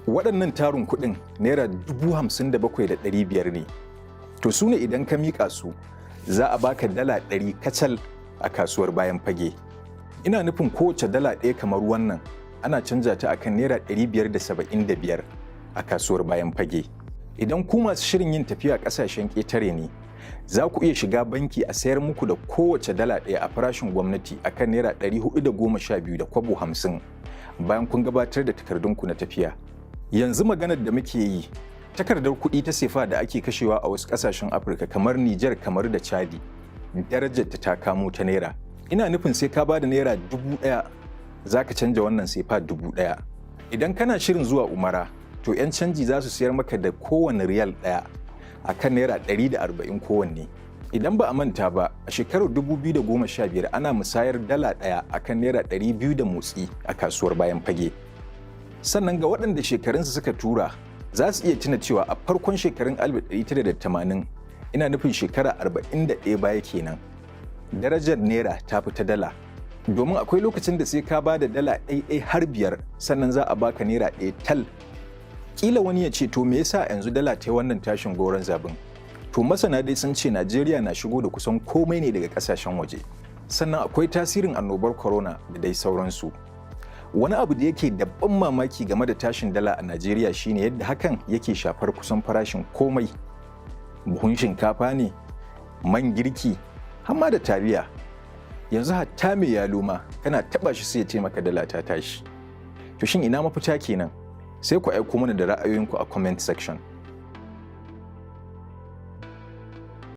Waɗannan tarin kuɗin naira 57,500 ne. To su ne idan ka miƙa su za a baka dala 100 kacal a kasuwar bayan fage. Ina nufin kowace dala ɗaya kamar wannan ana canja ta akan naira 575 a kasuwar bayan fage. Idan ku masu shirin yin tafiya ƙasashen ƙetare ne, za ku iya shiga banki a sayar muku da kowace dala ɗaya a farashin gwamnati akan naira 412.50 bayan kun gabatar da takardunku na tafiya. Yanzu maganar da muke yi, takardar kuɗi ta sefa da ake kashewa a wasu ƙasashen Afirka kamar Nijar, kamar da Chadi, darajar ta kamo ta naira. Ina nufin sai ka ba da naira 1,000 za ka canja wannan sefa 1,000. Idan kana shirin zuwa Umara, to 'yan canji za su siyar maka da kowane riyal ɗaya a kan naira 140 kowanne. Idan ba a manta ba, a shekarar 2015 ana musayar dala ɗaya a kan naira 200 da motsi a kasuwar bayan fage. Sannan ga waɗanda shekarunsu suka tura, za su iya tuna cewa a farkon shekarun 1980, ina nufin shekara 41 baya kenan, darajar naira ta fi ta dala. Domin akwai lokacin da sai ka ba da dala ɗaiɗai har 5 sannan za a baka naira ɗaya tal. Kila wani ya ce to me yasa yanzu dala ta yi wannan tashin goron zabin? To masana dai sun ce Najeriya na shigo da kusan komai ne daga kasashen waje. Sannan akwai tasirin annobar corona da dai sauransu. Wani abu da yake da ban mamaki game da tashin dala a Najeriya shine yadda hakan yake shafar kusan farashin komai. Buhun shinkafa ne, man girki, hamma da taliya. Yanzu hatta mai yalo ma kana taba shi sai ya ce maka dala ta tashi. To shin ina mafita kenan? Sai ku aiko mana da ra'ayoyinku a comment section.